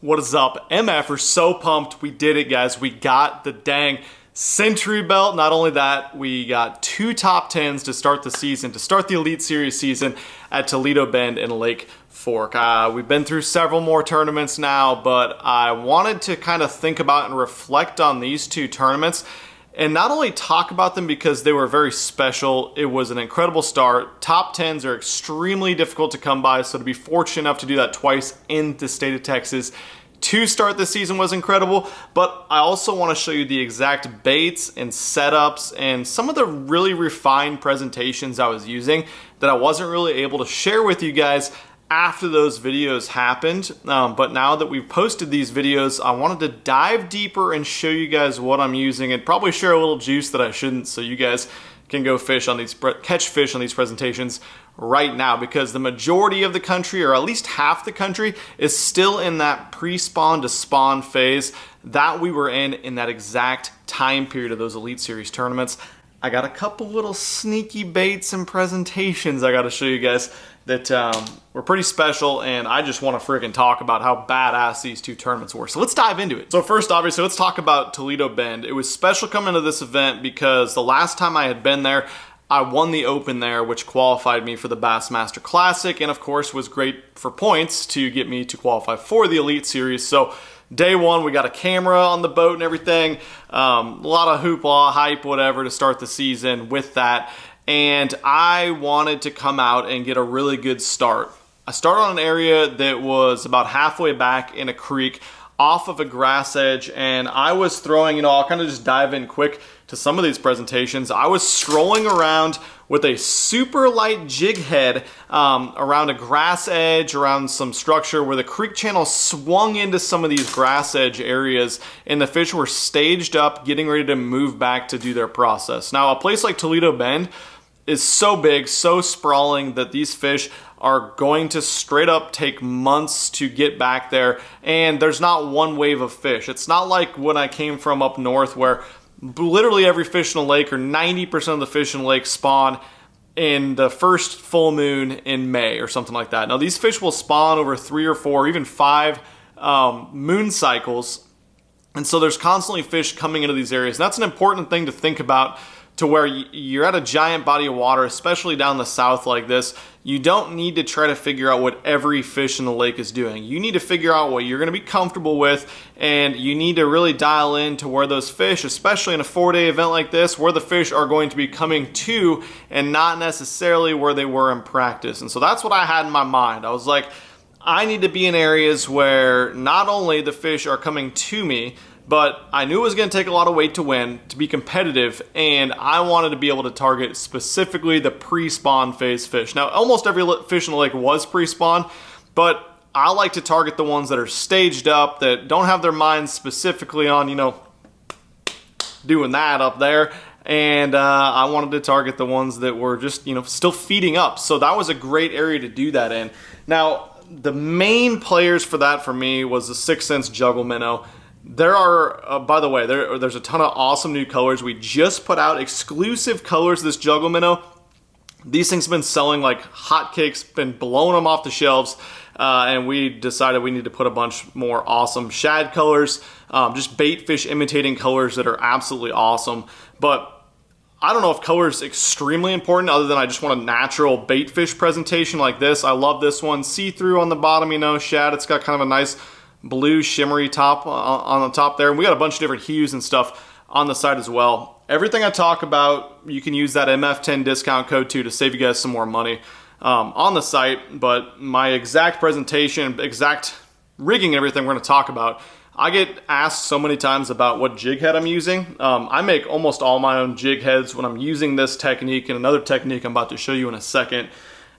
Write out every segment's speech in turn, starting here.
What is up? MF, we're so pumped. We did it, guys. We got the dang century belt. Not only that, we got 2 top 10s to start the season, to start the Elite Series season at Toledo Bend and Lake Fork. We've been through several more tournaments now, but I wanted to kind of think about and reflect on these 2 tournaments and not only talk about them because they were very special. It was an incredible start. Top 10s are extremely difficult to come by, so to be fortunate enough to do that twice in the state of Texas to start this season was incredible. But I also want to show you the exact baits and setups and some of the really refined presentations I was using that I wasn't really able to share with you guys after those videos happened. But now that we've posted these videos, I wanted to dive deeper and show you guys what I'm using and probably share a little juice that I shouldn't, so you guys can go fish on these, catch fish on these presentations right now, because the majority of the country, or at least half the country, is still in that pre-spawn to spawn phase that we were in that exact time period of those Elite Series tournaments. I got a couple little sneaky baits and presentations I got to show you guys that were pretty special, and I just want to freaking talk about how badass these 2 tournaments were. So let's dive into it. So first, obviously, let's talk about Toledo Bend. It was special coming to this event because the last time I had been there, I won the Open there, which qualified me for the Bassmaster Classic, and of course was great for points to get me to qualify for the Elite Series. So day 1, we got a camera on the boat and everything. A lot of hoopla, hype, whatever to start the season with that. And I wanted to come out and get a really good start. I started on an area that was about halfway back in a creek off of a grass edge, and I was throwing, I'll kind of just dive in quick to some of these presentations. I was strolling around with a super light jig head around a grass edge, around some structure where the creek channel swung into some of these grass edge areas, and the fish were staged up, getting ready to move back to do their process. Now, a place like Toledo Bend is so big, so sprawling, that these fish are going to straight up take months to get back there, and there's not one wave of fish. It's not like when I came from up north where literally every fish in the lake, or 90% of the fish in the lake, spawn in the first full moon in May or something like that. Now, these fish will spawn over 3 or 4, even 5 moon cycles, and so there's constantly fish coming into these areas. And that's an important thing to think about, to where you're at a giant body of water, especially down the south like this. You don't need to try to figure out what every fish in the lake is doing. You need to figure out what you're going to be comfortable with, and you need to really dial in to where those fish, especially in a 4-day event like this, where the fish are going to be coming to and not necessarily where they were in practice. And so that's what I had in my mind. I was like, I need to be in areas where not only the fish are coming to me, but I knew it was going to take a lot of weight to win, to be competitive, and I wanted to be able to target specifically the pre-spawn phase fish. Now, almost every fish in the lake was pre-spawn, but I like to target the ones that are staged up, that don't have their minds specifically on, doing that up there. And I wanted to target the ones that were just, still feeding up. So that was a great area to do that in. Now, the main players for that for me was the 6th Sense Juggle Minnow. There are, by the way, there's a ton of awesome new colors. We just put out exclusive colors, this Juggle Minnow. These things have been selling like hotcakes, been blowing them off the shelves, and we decided we need to put a bunch more awesome shad colors, just bait fish imitating colors that are absolutely awesome. But I don't know if color is extremely important, other than I just want a natural bait fish presentation like this. I love this one. See-through on the bottom, shad. It's got kind of a nice blue shimmery top on the top there. And we got a bunch of different hues and stuff on the side as well. Everything I talk about, you can use that MF10 discount code to save you guys some more money on the site. But my exact presentation, exact rigging, and everything we're going to talk about, I get asked so many times about what jig head I'm using. I make almost all my own jig heads when I'm using this technique and another technique I'm about to show you in a second.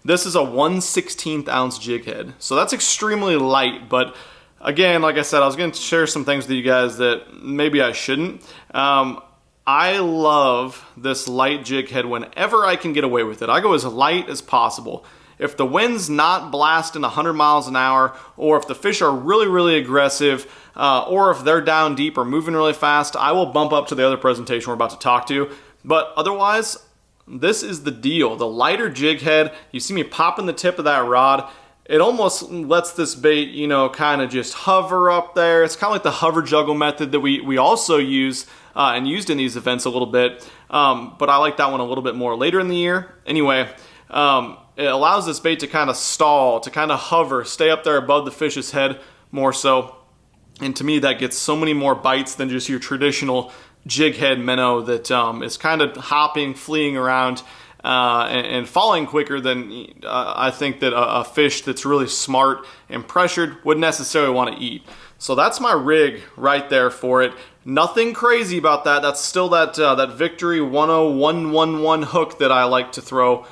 This is a 1/16 ounce jig head. So that's extremely light, but again, like I said, I was going to share some things with you guys that maybe I shouldn't. I love this light jig head whenever I can get away with it. I go as light as possible. If the wind's not blasting 100 miles an hour, or if the fish are really, really aggressive, or if they're down deep or moving really fast, I will bump up to the other presentation we're about to talk to. But otherwise, this is the deal. The lighter jig head, you see me popping the tip of that rod, it almost lets this bait, you know, kind of just hover up there. It's kind of like the hover juggle method that we also use and used in these events a little bit. But I like that one a little bit more later in the year. Anyway, it allows this bait to kind of stall, to kind of hover, stay up there above the fish's head more so. And to me, that gets so many more bites than just your traditional jig head minnow that is kind of hopping, fleeing around, and falling quicker than I think that a fish that's really smart and pressured would necessarily want to eat. So that's my rig right there for it. Nothing crazy about that. That's still that Victory 10111 hook that I like to throw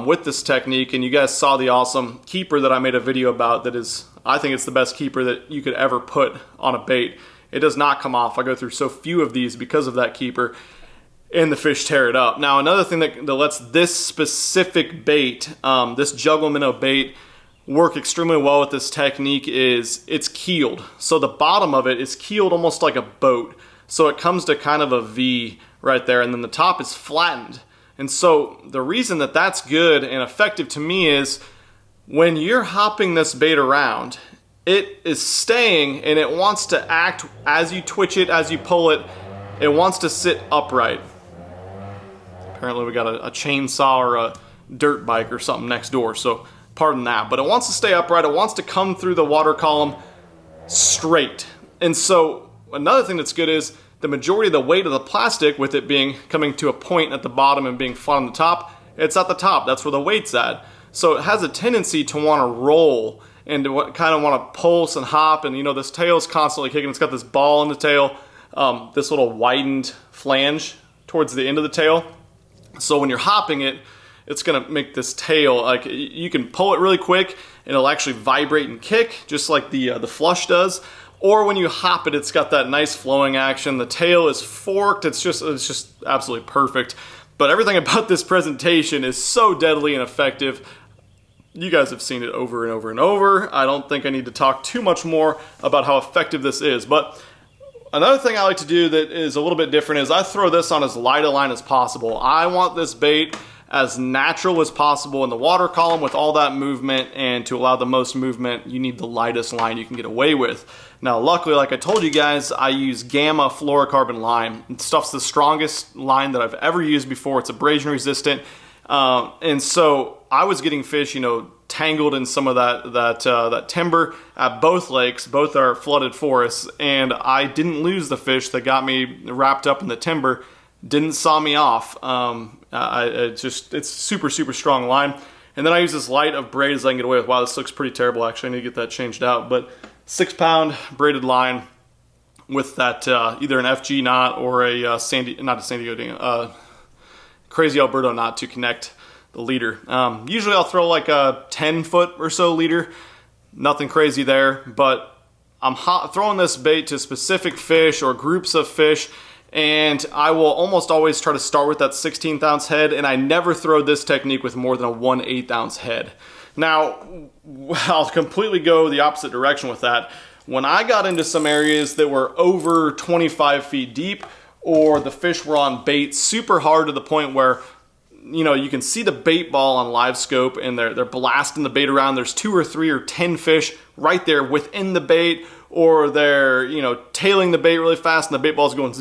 with this technique. And you guys saw the awesome keeper that I made a video about that is, I think it's the best keeper that you could ever put on a bait. It does not come off. I go through so few of these because of that keeper, and the fish tear it up. Now, another thing that lets this specific bait, this juggle minnow bait, work extremely well with this technique is it's keeled. So the bottom of it is keeled almost like a boat. So it comes to kind of a V right there, and then the top is flattened. And so the reason that that's good and effective to me is when you're hopping this bait around, it is staying and it wants to act as you twitch it, as you pull it, it wants to sit upright. Apparently we got a chainsaw or a dirt bike or something next door, so pardon that. But it wants to stay upright, it wants to come through the water column straight. And so another thing that's good is the majority of the weight of the plastic, with it being coming to a point at the bottom and being flat on the top, it's at the top. That's where the weight's at. So it has a tendency to want to roll and to kind of want to pulse and hop. And you know, this tail's constantly kicking. It's got this ball in the tail, this little widened flange towards the end of the tail. So when you're hopping it, it's gonna make this tail, like you can pull it really quick and it'll actually vibrate and kick just like the flush does. Or when you hop it, it's got that nice flowing action. The tail is forked. It's just absolutely perfect. But everything about this presentation is so deadly and effective. You guys have seen it over and over and over. I don't think I need to talk too much more about how effective this is. But another thing I like to do that is a little bit different is I throw this on as light a line as possible. I want this bait as natural as possible in the water column with all that movement, and to allow the most movement, you need the lightest line you can get away with. Now, luckily, like I told you guys, I use Gamma fluorocarbon line. Stuff's the strongest line that I've ever used before. It's abrasion resistant. And so I was getting fish, you know, tangled in some of that timber at both lakes. Both are flooded forests, and I didn't lose the fish that got me wrapped up in the timber. Didn't saw me off. It's super strong line. And then I use this light of braid as I can get away with. Wow, this looks pretty terrible. Actually, I need to get that changed out. But 6-pound braided line with that either an FG knot or a Crazy Alberto knot to connect the leader. Usually I'll throw like a 10-foot or so leader. Nothing crazy there, but I'm throwing this bait to specific fish or groups of fish, and I will almost always try to start with that 16th ounce head, and I never throw this technique with more than a 1/8 ounce head. Now, I'll completely go the opposite direction with that. When I got into some areas that were over 25 feet deep, or the fish were on bait super hard to the point where, you know, you can see the bait ball on LiveScope and they're blasting the bait around. There's 2 or 3 or 10 fish right there within the bait, or they're, you know, tailing the bait really fast and the bait ball's going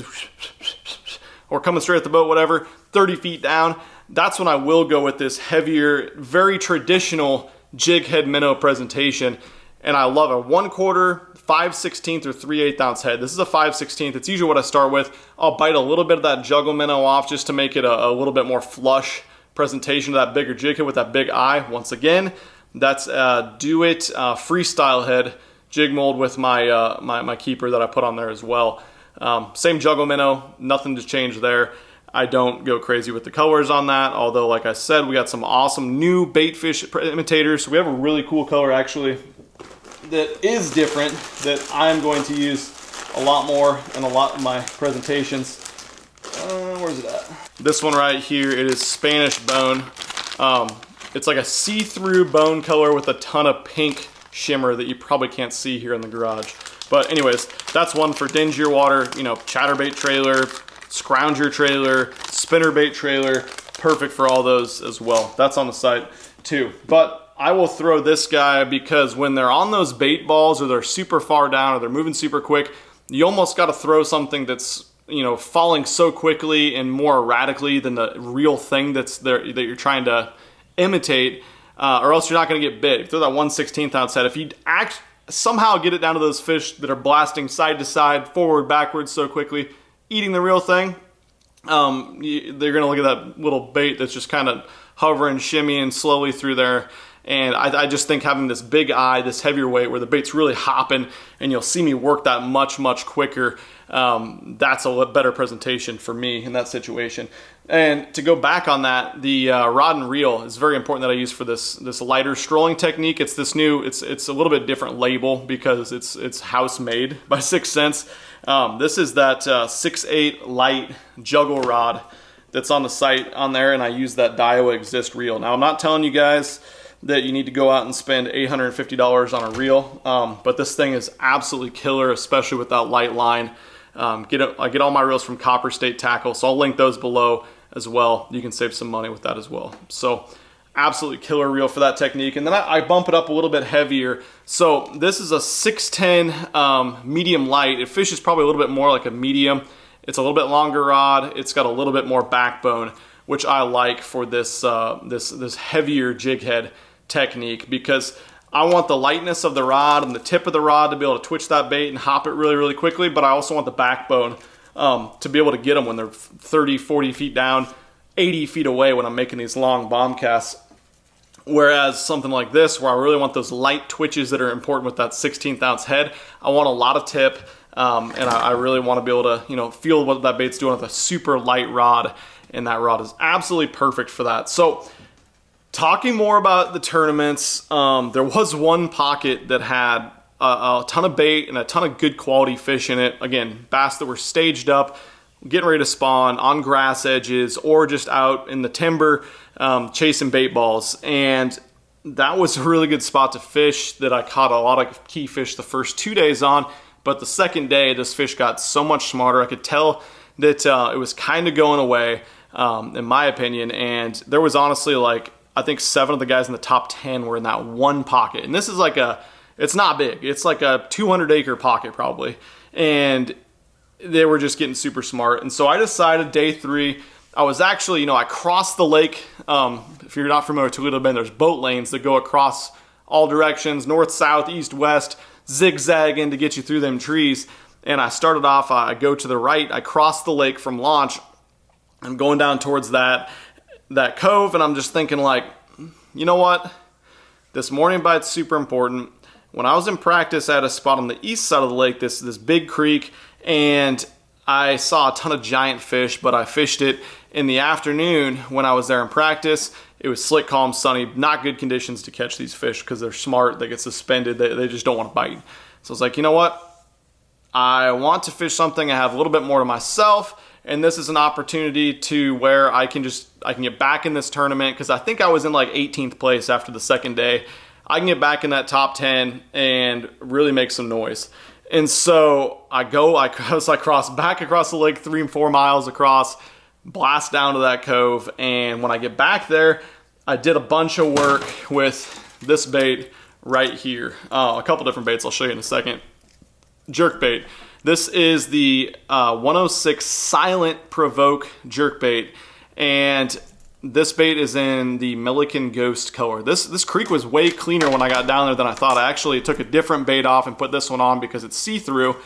or coming straight at the boat, whatever, 30 feet down. That's when I will go with this heavier, very traditional jig head minnow presentation. And I love a 1/4, 5/16, or 3/8 ounce head. This is a 5/16. It's usually what I start with. I'll bite a little bit of that juggle minnow off just to make it a little bit more flush presentation of that bigger jig head with that big eye. Once again, that's Do It freestyle head jig mold with my my keeper that I put on there as well. Same juggle minnow, nothing to change there. I don't go crazy with the colors on that, although like I said, we got some awesome new bait fish imitators. So we have a really cool color actually that is different that I'm going to use a lot more in a lot of my presentations. Where's it at? This one right here, it is Spanish bone. It's like a see-through bone color with a ton of pink shimmer that you probably can't see here in the garage. But anyways, that's one for dingier water, you know, chatterbait trailer, scrounger trailer, spinnerbait trailer, perfect for all those as well. That's on the site too. But I will throw this guy because when they're on those bait balls or they're super far down or they're moving super quick, you almost got to throw something that's, you know, falling so quickly and more erratically than the real thing that's there that you're trying to imitate, or else you're not going to get bit. If you throw that 1/16 ounce head, if you somehow get it down to those fish that are blasting side to side, forward, backwards so quickly, eating the real thing, they're going to look at that little bait that's just kind of hovering, shimmying slowly through there. And I just think having this big eye, this heavier weight where the bait's really hopping and you'll see me work that much, much quicker, that's a better presentation for me in that situation. And to go back on that, the rod and reel is very important that I use for this lighter strolling technique. It's this new, it's a little bit different label because it's house made by 6 Sense. This is that 6/8 light juggle rod that's on the site on there, and I use that Daiwa Exist reel. Now I'm not telling you guys that you need to go out and spend $850 on a reel, but this thing is absolutely killer, especially with that light line. I get all my reels from Copper State Tackle, so I'll link those below as well. You can save some money with that as well. So absolutely killer reel for that technique. And then I bump it up a little bit heavier. So this is a 610 medium light. It fishes probably a little bit more like a medium. It's a little bit longer rod. It's got a little bit more backbone, which I like for this this heavier jig head technique, because I want the lightness of the rod and the tip of the rod to be able to twitch that bait and hop it really, really quickly, but I also want the backbone to be able to get them when they're 30, 40 feet down, 80 feet away when I'm making these long bomb casts. Whereas something like this, where I really want those light twitches that are important with that 16th ounce head, I want a lot of tip, and I really want to be able to, you know, feel what that bait's doing with a super light rod, and that rod is absolutely perfect for that. So talking more about the tournaments, there was one pocket that had a ton of bait and a ton of good quality fish in it. Again, bass that were staged up, getting ready to spawn on grass edges or just out in the timber chasing bait balls. And that was a really good spot to fish that I caught a lot of key fish the first 2 days on. But the second day, this fish got so much smarter. I could tell that it was kind of going away, in my opinion. And there was honestly like, I think 7 of the guys in the top 10 were in that one pocket. And this is like it's not big. It's like a 200-acre pocket probably. And they were just getting super smart. And so I decided day 3, I was actually, you know, I crossed the lake. If you're not familiar with Toledo Bend, there's boat lanes that go across all directions, north, south, east, west, zigzagging to get you through them trees. And I started off, I go to the right, I cross the lake from launch. I'm going down towards that cove, and I'm just thinking like, you know what? This morning bite's super important. When I was in practice, I had a spot on the east side of the lake, this big creek, and I saw a ton of giant fish, but I fished it in the afternoon when I was there in practice. It was slick, calm, sunny, not good conditions to catch these fish because they're smart, they get suspended, they just don't want to bite. So I was like, you know what? I want to fish something I have a little bit more to myself, and this is an opportunity to where I can get back in this tournament, because I think I was in like 18th place after the second day. I can get back in that top 10 and really make some noise. And so I cross back across the lake 3 and 4 miles across, blast down to that cove, and when I get back there, I did a bunch of work with this bait right here. A couple different baits I'll show you in a second. Jerkbait. This is the 106 Silent Provoke jerkbait, and this bait is in the Milliken Ghost color. This creek was way cleaner when I got down there than I thought. I actually took a different bait off and put this one on because it's see-through,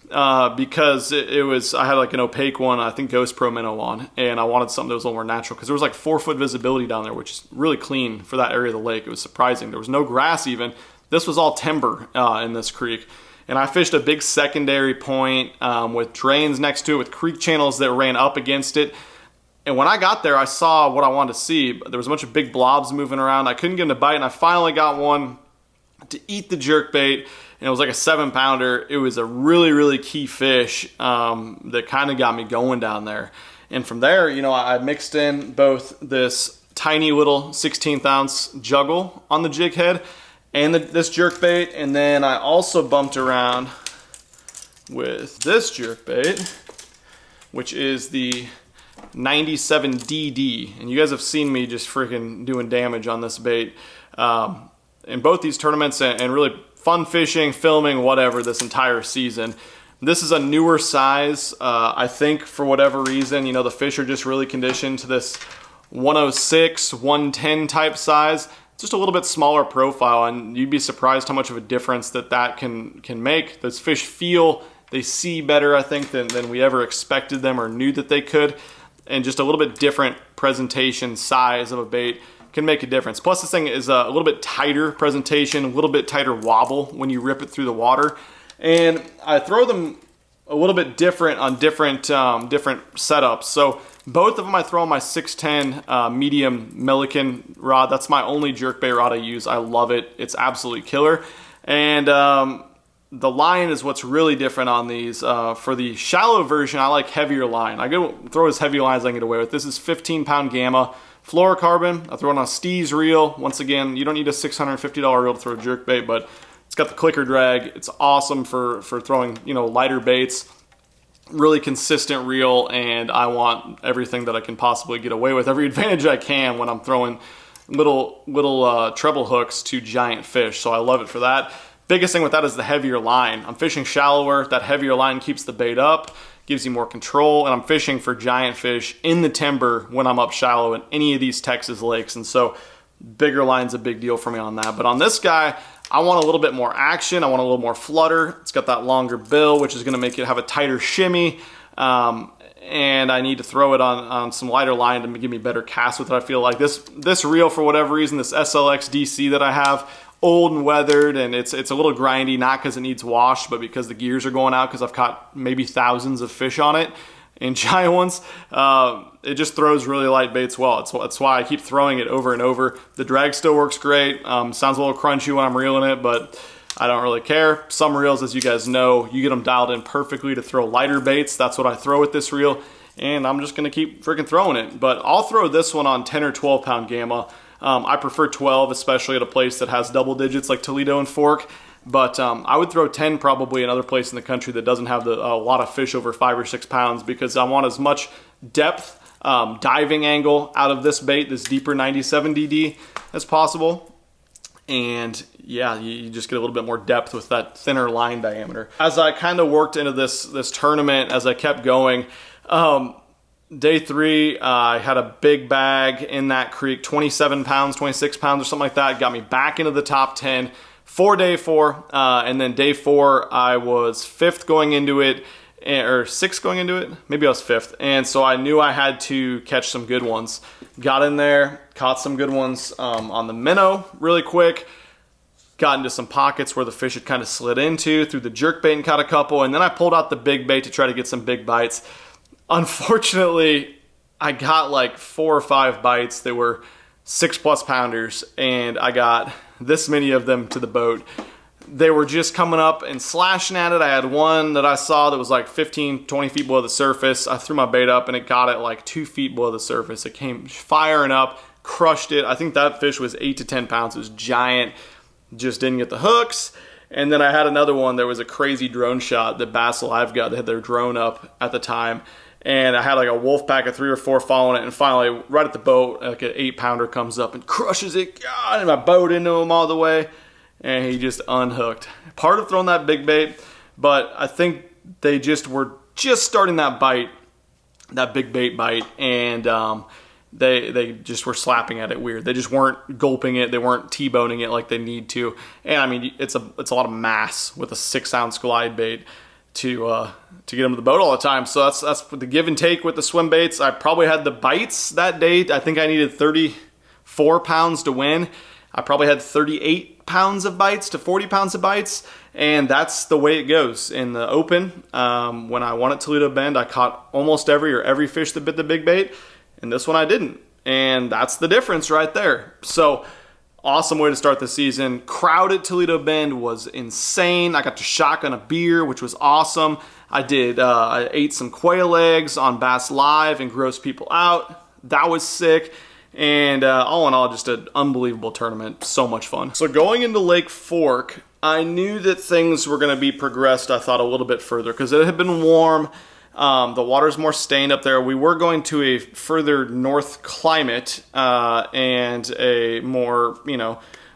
because I had like an opaque one, I think Ghost Pro minnow on, and I wanted something that was a little more natural because there was like 4-foot visibility down there, which is really clean for that area of the lake. It was surprising. There was no grass even. This was all timber in this creek. And I fished a big secondary point with drains next to it, with creek channels that ran up against it. And when I got there, I saw what I wanted to see. There was a bunch of big blobs moving around. I couldn't get them to bite, and I finally got one to eat the jerkbait, and it was like a 7-pounder. It was a really, really key fish that kind of got me going down there. And from there, you know, I mixed in both this tiny little 16th ounce juggle on the jig head and this jerkbait, and then I also bumped around with this jerkbait, which is the 97DD. And you guys have seen me just freaking doing damage on this bait in both these tournaments and really fun fishing, filming, whatever, this entire season. This is a newer size. I think for whatever reason, you know, the fish are just really conditioned to this 106, 110 type size. Just a little bit smaller profile, and you'd be surprised how much of a difference that can make. Those fish feel, they see better, I think, than we ever expected them or knew that they could. And just a little bit different presentation size of a bait can make a difference. Plus this thing is a little bit tighter presentation, a little bit tighter wobble when you rip it through the water. And I throw them a little bit different on different setups. So both of them I throw on my 610 medium Milliken rod. That's my only jerkbait rod I use. I love it. It's absolutely killer. And the line is what's really different on these. For the shallow version, I like heavier line. I go throw as heavy line as I can get away with. This is 15-pound Gamma fluorocarbon. I throw it on a Steez reel. Once again, you don't need a $650 reel to throw a jerkbait, but it's got the clicker drag. It's awesome for throwing, you know, lighter baits. Really consistent reel, and I want everything that I can possibly get away with, every advantage I can when I'm throwing little treble hooks to giant fish. So I love it for that. Biggest thing with that is the heavier line. I'm fishing shallower. That heavier line keeps the bait up, gives you more control, and I'm fishing for giant fish in the timber when I'm up shallow in any of these Texas lakes. And so bigger line's a big deal for me on that. But on this guy, I want a little bit more action. I want a little more flutter. It's got that longer bill, which is going to make it have a tighter shimmy. And I need to throw it on some lighter line to give me better cast with it. I feel like this reel, for whatever reason, this SLX DC that I have, old and weathered, and it's a little grindy, not because it needs wash, but because the gears are going out because I've caught maybe thousands of fish on it, and giant ones. It just throws really light baits well. That's why I keep throwing it over and over. The drag still works great. Sounds a little crunchy when I'm reeling it, but I don't really care. Some reels, as you guys know, you get them dialed in perfectly to throw lighter baits. That's what I throw with this reel, and I'm just gonna keep freaking throwing it. But I'll throw this one on 10 or 12 pound Gamma. I prefer 12, especially at a place that has double digits like Toledo and Fork. But I would throw 10 probably another place in the country that doesn't have a lot of fish over 5 or 6 pounds, because I want as much depth, diving angle out of this bait, this deeper 97DD, as possible. And yeah, you just get a little bit more depth with that thinner line diameter. As I kind of worked into this tournament, as I kept going, day 3, I had a big bag in that creek, 27 pounds, 26 pounds or something like that. It got me back into the top 10 for day 4. And then day 4, I was 5th going into it, or 6th going into it. Maybe I was 5th. And so I knew I had to catch some good ones. Got in there, caught some good ones on the minnow really quick. Got into some pockets where the fish had kind of slid into through the jerkbait and caught a couple. And then I pulled out the big bait to try to get some big bites. Unfortunately, I got like 4 or 5 bites that were 6+ pounders, and I got this many of them to the boat. They were just coming up and slashing at it. I had one that I saw that was like 15, 20 feet below the surface. I threw my bait up and it got it like 2 feet below the surface. It came firing up, crushed it. I think that fish was 8 to 10 pounds. It was giant, just didn't get the hooks. And then I had another one. There was a crazy drone shot that Bass Live got. They had their drone up at the time. And I had like a wolf pack of 3 or 4 following it, and finally, right at the boat, like an 8-pounder comes up and crushes it. God, and I bowed into him all the way, and he just unhooked. Part of throwing that big bait, but I think they just were just starting that bite, that big bait bite, and they just were slapping at it weird. They just weren't gulping it. They weren't T-boning it like they need to. And I mean, it's a lot of mass with a 6-ounce glide bait to get them to the boat all the time. So that's the give and take with the swim baits. I probably had the bites that day. I think I needed 34 pounds to win. I probably had 38 pounds of bites to 40 pounds of bites, and that's the way it goes. In the open, when I won at Toledo Bend, I caught almost every fish that bit the big bait, and this one I didn't. And that's the difference right there. So awesome way to start the season. Crowd at Toledo Bend was insane. I got to shotgun a beer, which was awesome. I ate some quail eggs on Bass Live and grossed people out. That was sick. And all in all, just an unbelievable tournament. So much fun. So going into Lake Fork, I knew that things were going to be progressed, I thought, a little bit further, because it had been warm. The water's more stained up there. We were going to a further north climate and a more,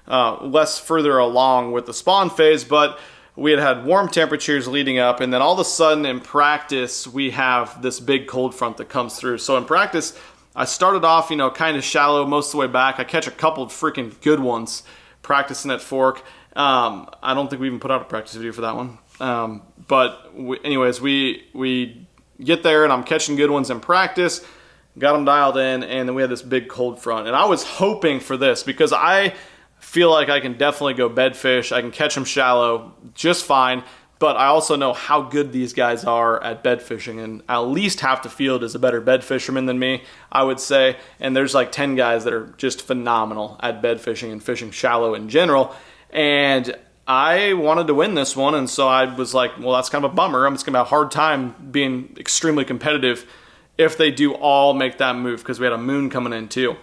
less further along with the spawn phase, but we had warm temperatures leading up, and then all of a sudden in practice, we have this big cold front that comes through. So in practice, I started off, kind of shallow most of the way back. I catch a couple of freaking good ones practicing at Fork. I don't think we even put out a practice video for that one. Anyways, we get there and I'm catching good ones in practice, got them dialed in, and then we had this big cold front. And I was hoping for this because I feel like I can definitely go bed fish. I can catch them shallow just fine, but I also know how good these guys are at bed fishing, and at least half the field is a better bed fisherman than me, I would say. And there's like 10 guys that are just phenomenal at bed fishing and fishing shallow in general. And I wanted to win this one, and so I was like, well, that's kind of a bummer. I'm just going to have a hard time being extremely competitive if they do all make that move, because we had a moon coming in too.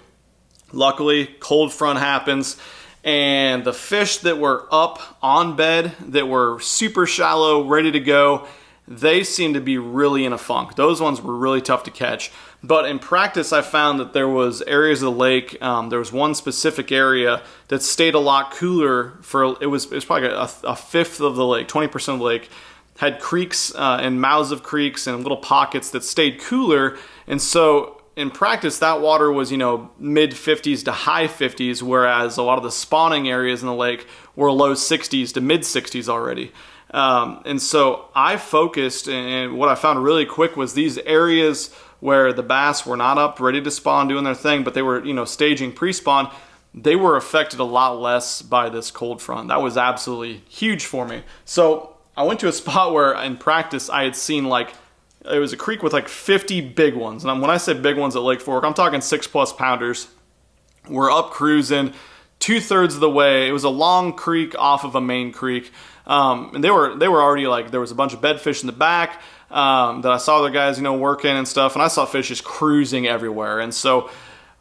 Luckily, cold front happens, and the fish that were up on bed, that were super shallow, ready to go, they seemed to be really in a funk. Those ones were really tough to catch. But in practice, I found that there was areas of the lake. There was one specific area that stayed a lot cooler for, it was probably a fifth of the lake, 20% of the lake, had creeks and mouths of creeks and little pockets that stayed cooler. And so in practice, that water was, mid 50s to high 50s, whereas a lot of the spawning areas in the lake were low 60s to mid 60s already. And so I focused, and what I found really quick was these areas where the bass were not up ready to spawn doing their thing, but they were, staging pre-spawn, they were affected a lot less by this cold front. That was absolutely huge for me. So I went to a spot where in practice I had seen it was a creek with 50 big ones. And when I say big ones at Lake Fork, I'm talking 6+ pounders. We're up cruising 2/3 of the way. It was a long creek off of a main creek. And they were already there was a bunch of bedfish in the back that I saw the guys, working and stuff. And I saw fish just cruising everywhere. And so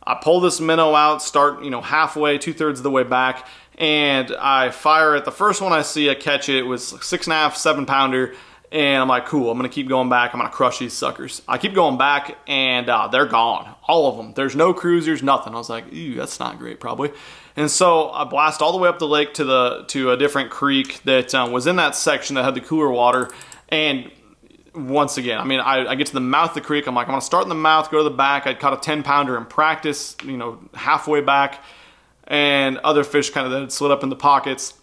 I pull this minnow out, start, halfway, 2/3 of the way back. And I fire it. The first one I see, I catch it. It was 6.5, 7 pounder. And I'm like, cool, I'm going to keep going back. I'm going to crush these suckers. I keep going back, and they're gone. All of them. There's no cruisers, nothing. I was like, ew, that's not great, probably. And so I blast all the way up the lake to a different creek that was in that section that had the cooler water. And once again, I get to the mouth of the creek. I'm like, I'm going to start in the mouth, go to the back. I caught a 10 pounder in practice, halfway back. And other fish kind of had slid up in the pockets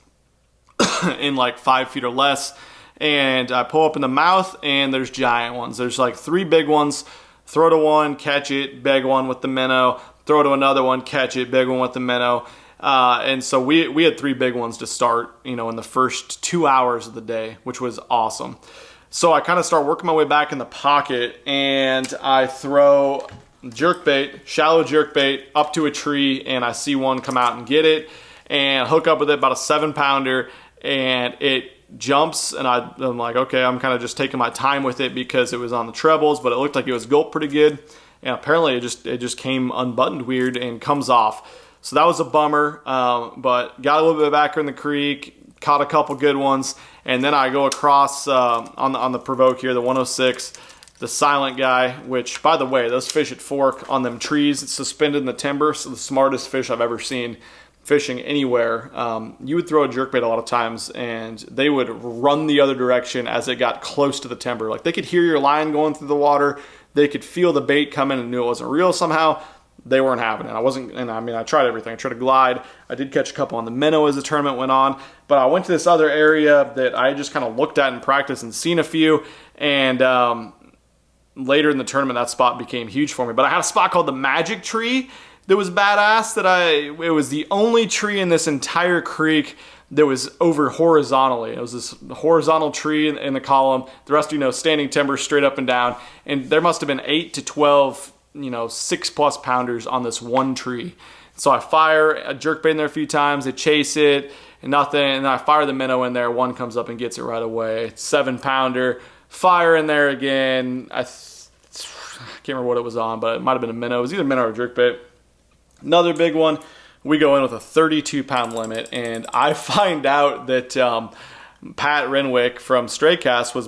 in 5 feet or less. And I pull up in the mouth, and there's giant ones. There's 3 big ones. Throw to one, catch it, big one with the minnow. Throw to another one, catch it, big one with the minnow. And so we had 3 big ones to start, in the first 2 hours of the day, which was awesome. So I kind of start working my way back in the pocket, and I throw jerkbait, shallow jerkbait, up to a tree, and I see one come out and get it, and hook up with it, about a 7 pounder, and it jumps, and I'm like, okay, I'm kind of just taking my time with it because it was on the trebles, but it looked like it was gulped pretty good, and apparently it just came unbuttoned weird and comes off. So that was a bummer, but got a little bit back in the creek, caught a couple good ones, and then I go across on the provoke here, the 106, the silent guy, which, by the way, those fish at Fork on them trees suspended in the timber, so the smartest fish I've ever seen fishing anywhere. You would throw a jerkbait a lot of times, and they would run the other direction as it got close to the timber. They could hear your line going through the water. They could feel the bait coming and knew it wasn't real somehow. They weren't having it. I tried everything. I tried to glide. I did catch a couple on the minnow as the tournament went on, but I went to this other area that I just kind of looked at in practice and seen a few, and later in the tournament, that spot became huge for me. But I had a spot called the Magic Tree that was badass. It was the only tree in this entire creek that was over horizontally. It was this horizontal tree in the column. The rest, standing timber straight up and down. And there must have been 8 to 12, 6+ pounders on this one tree. So I fire a jerkbait in there a few times. They chase it and nothing. And I fire the minnow in there. One comes up and gets it right away. 7 pounder. Fire in there again. I can't remember what it was on, but it might have been a minnow. It was either minnow or jerkbait. Another big one. We go in with a 32-pound limit, and I find out that Pat Renwick from Straycast was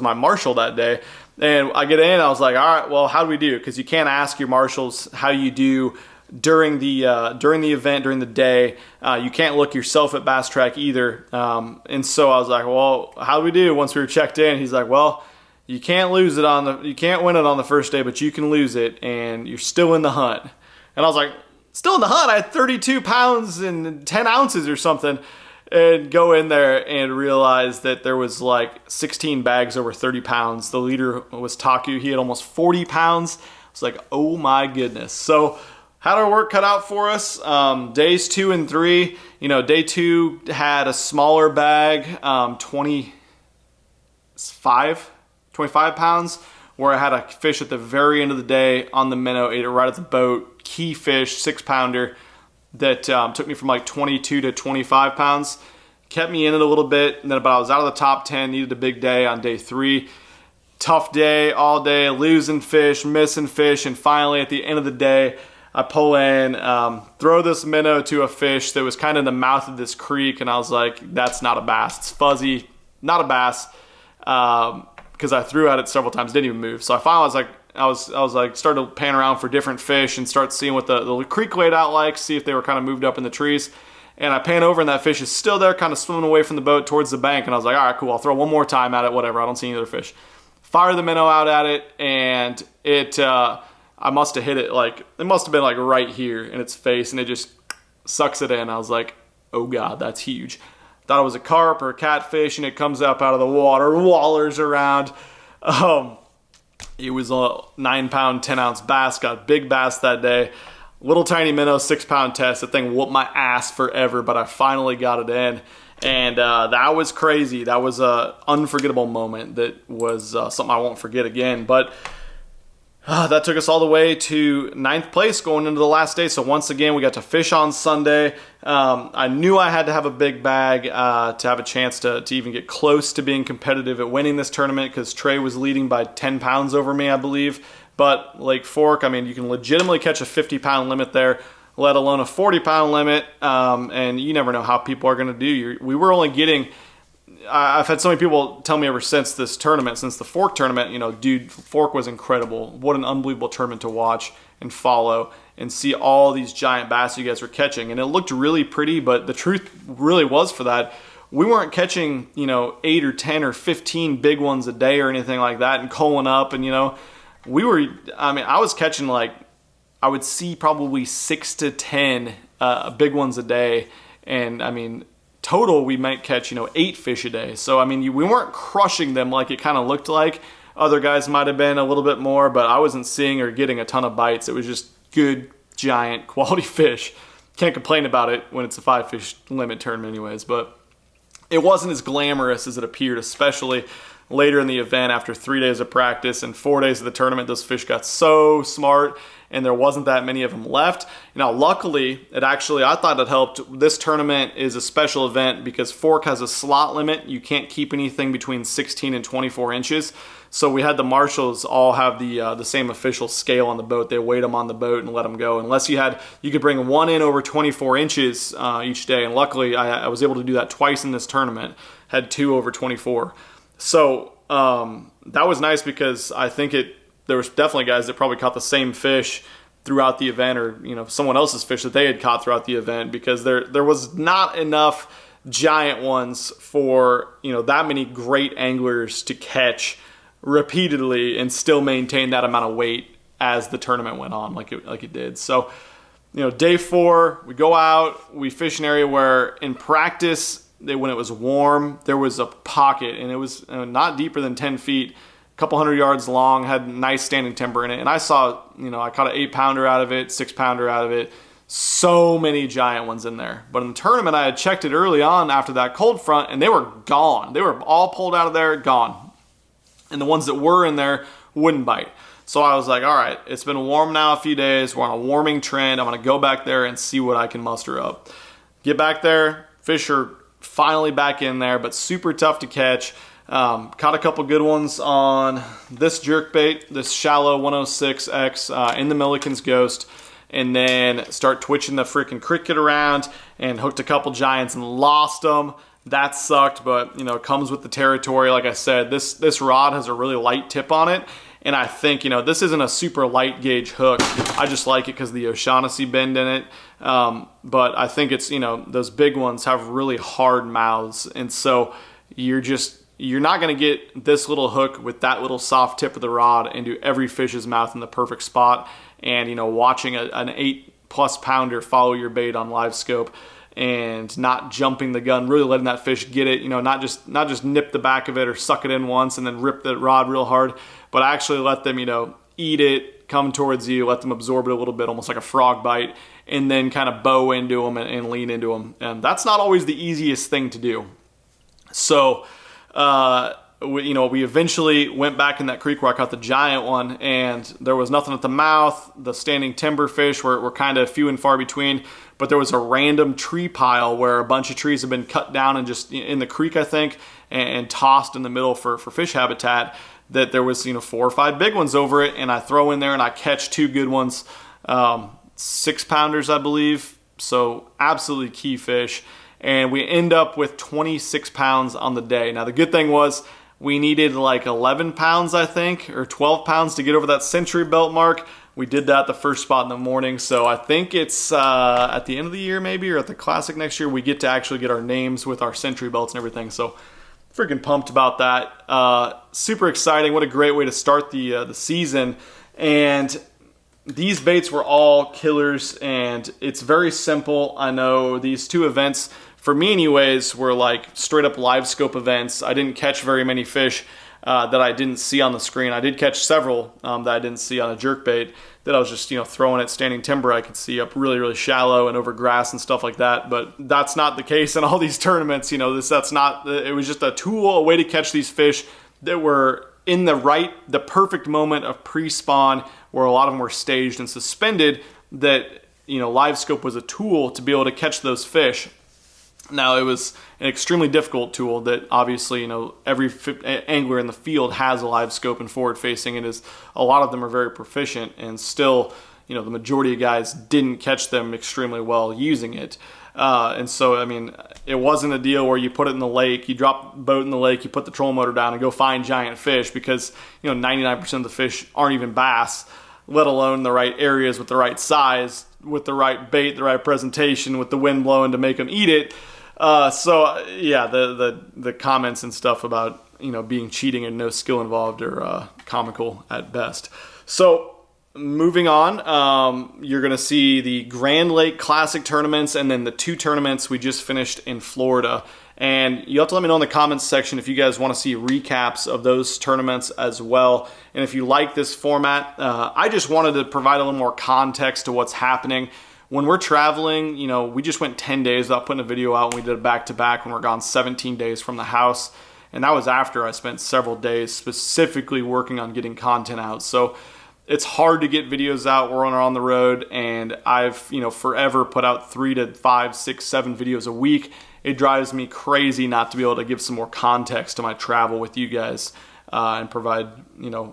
my marshal that day. And I get in, I was like, all right, well, how do we do? Because you can't ask your marshals how you do during the event, during the day. You can't look yourself at Bass Track either. And so I was like, well, how do we do once we were checked in? He's like, well, you can't win it on the first day, but you can lose it, and you're still in the hunt. And I was like, still in the hunt? I had 32 pounds and 10 ounces or something. And go in there and realize that there was like 16 bags over 30 pounds. The leader was Taku. He had almost 40 pounds. I was like, oh my goodness. So had our work cut out for us. Days 2 and 3, day 2 had a smaller bag, 25 pounds, where I had a fish at the very end of the day on the minnow, ate it right at the boat, key fish, 6-pounder, that took me from like 22 to 25 pounds, kept me in it a little bit, and then about I was out of the top 10, needed a big day on day 3. Tough day, all day, losing fish, missing fish, and finally at the end of the day, I pull in, throw this minnow to a fish that was kind of in the mouth of this creek, and I was like, that's not a bass. It's fuzzy, not a bass, because I threw at it several times, didn't even move. So I finally was like, started to pan around for different fish and start seeing what the creek laid out like, see if they were kind of moved up in the trees. And I pan over and that fish is still there, kind of swimming away from the boat towards the bank. And I was like, all right, cool, I'll throw one more time at it, whatever. I don't see any other fish. Fire the minnow out at it, and I must have hit it it must have been like right here in its face, and it just sucks it in. I was like, oh God, that's huge. Thought it was a carp or a catfish, and it comes up out of the water, wallers around. It was a 9-pound, 10-ounce bass. Got a big bass that day. Little tiny minnow, 6-pound test. That thing whooped my ass forever, but I finally got it in. And that was crazy. That was an unforgettable moment. That was something I won't forget again. But that took us all the way to 9th place going into the last day. So once again, we got to fish on Sunday. I knew I had to have a big bag to have a chance to even get close to being competitive at winning this tournament, because Trey was leading by 10 pounds over me, I believe. But Lake Fork, I mean, you can legitimately catch a 50-pound limit there, let alone a 40-pound limit. And you never know how people are going to do. We were only getting... I've had so many people tell me ever since this tournament, since the Fork tournament, dude, Fork was incredible. What an unbelievable tournament to watch and follow and see all these giant bass you guys were catching. And it looked really pretty, but the truth really was for that, we weren't catching, 8 or 10 or 15 big ones a day or anything like that and culling up. And, I was catching I would see probably 6 to 10 big ones a day. And, total, we might catch, 8 fish a day. So, we weren't crushing them like it kind of looked like. Other guys might have been a little bit more, but I wasn't seeing or getting a ton of bites. It was just good, giant, quality fish. Can't complain about it when it's a 5-fish limit tournament anyways, but it wasn't as glamorous as it appeared, especially later in the event after 3 days of practice and 4 days of the tournament. Those fish got so smart, and there wasn't that many of them left. Luckily, I thought it helped. This tournament is a special event because Fork has a slot limit. You can't keep anything between 16 and 24 inches. So we had the marshals all have the same official scale on the boat. They weighed them on the boat and let them go. Unless you could bring one in over 24 inches each day. And luckily, I was able to do that twice in this tournament. Had 2 over 24. So that was nice because I think there was definitely guys that probably caught the same fish throughout the event, or someone else's fish that they had caught throughout the event, because there was not enough giant ones for that many great anglers to catch repeatedly and still maintain that amount of weight as the tournament went on, like it did. So day 4, we go out, we fish an area where in practice, when it was warm, there was a pocket, and it was not deeper than 10 feet, a couple 100 yards long, had nice standing timber in it. And I saw, I caught an 8-pounder out of it, 6-pounder out of it, so many giant ones in there. But in the tournament, I had checked it early on after that cold front, and they were gone. They were all pulled out of there, gone. And the ones that were in there wouldn't bite. So I was like, all right, it's been warm now a few days. We're on a warming trend. I'm going to go back there and see what I can muster up. Get back there. Fish are finally back in there, but super tough to catch. Caught a couple good ones on this jerkbait, this shallow 106X in the Milliken's Ghost, and then start twitching the freaking cricket around and hooked a couple giants and lost them. that sucked, but you know, it comes with the territory. Like I said, this rod has a really light tip on it, and I think, you know, this isn't a super light gauge hook. I just like it because of the O'Shaughnessy bend in it. But I think it's, you know, those big ones have really hard mouths, and so you're not going to get this little hook with that little soft tip of the rod into every fish's mouth in the perfect spot. And, you know, watching an 8+ pounder follow your bait on LiveScope and not jumping the gun, really letting that fish get it, you know, not just nip the back of it or suck it in once and then rip the rod real hard, but actually let them, you know, eat it, come towards you, let them absorb it a little bit, almost like a frog bite, and then kind of bow into them and lean into them. And that's not always the easiest thing to do. So, we eventually went back in that creek where I caught the giant one, and there was nothing at the mouth. The standing timber fish were kind of few and far between, but there was a random tree pile where a bunch of trees had been cut down and just in the creek, I think, and tossed in the middle for fish habitat, that there was, 4 or 5 big ones over it, and I throw in there and I catch 2 good ones, 6 pounders, I believe. So absolutely key fish. And we end up with 26 pounds on the day. Now the good thing was we needed like 11 pounds, I think, or 12 pounds to get over that century belt mark. We did that the first spot in the morning. So I think it's at the end of the year maybe, or at the Classic next year, we get to actually get our names with our century belts and everything. So freaking pumped about that. Super exciting. What a great way to start the season. And these baits were all killers, and it's very simple. I know these 2 events, for me anyways, were like straight up LiveScope events. I didn't catch very many fish that I didn't see on the screen. I did catch several that I didn't see on a jerkbait that I was just, throwing at standing timber. I could see up really, really shallow and over grass and stuff like that. But that's not the case in all these tournaments. It was just a tool, a way to catch these fish that were in the perfect moment of pre-spawn, where a lot of them were staged and suspended, that, LiveScope was a tool to be able to catch those fish. Now, it was an extremely difficult tool that obviously, every angler in the field has a LiveScope and forward-facing, and a lot of them are very proficient, and still, the majority of guys didn't catch them extremely well using it. And so, it wasn't a deal where you put it in the lake, you drop the boat in the lake, you put the trolling motor down and go find giant fish, because, 99% of the fish aren't even bass, let alone the right areas with the right size, with the right bait, the right presentation, with the wind blowing to make them eat it. The comments and stuff about, being cheating and no skill involved are comical at best. So moving on, you're going to see the Grand Lake Classic tournaments and then the 2 tournaments we just finished in Florida. And you have to let me know in the comments section if you guys want to see recaps of those tournaments as well. And if you like this format, I just wanted to provide a little more context to what's happening. When we're traveling, we just went 10 days without putting a video out, and we did a back-to-back when we're gone 17 days from the house. And that was after I spent several days specifically working on getting content out. So it's hard to get videos out when we're on the road, and I've, forever put out 3 to 5, 6, 7 videos a week. It drives me crazy not to be able to give some more context to my travel with you guys and provide,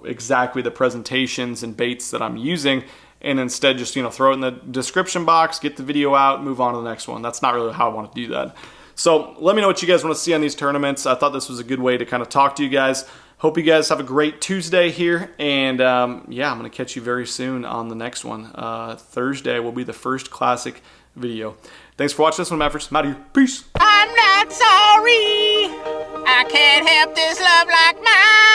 exactly the presentations and baits that I'm using, and instead just, throw it in the description box, get the video out, move on to the next one. That's not really how I want to do that. So let me know what you guys want to see on these tournaments. I thought this was a good way to kind of talk to you guys. Hope you guys have a great Tuesday here, and I'm going to catch you very soon on the next one. Thursday will be the first Classic video. Thanks for watching this one, Mavericks. I'm out of here. Peace. I'm not sorry. I can't help this love like mine.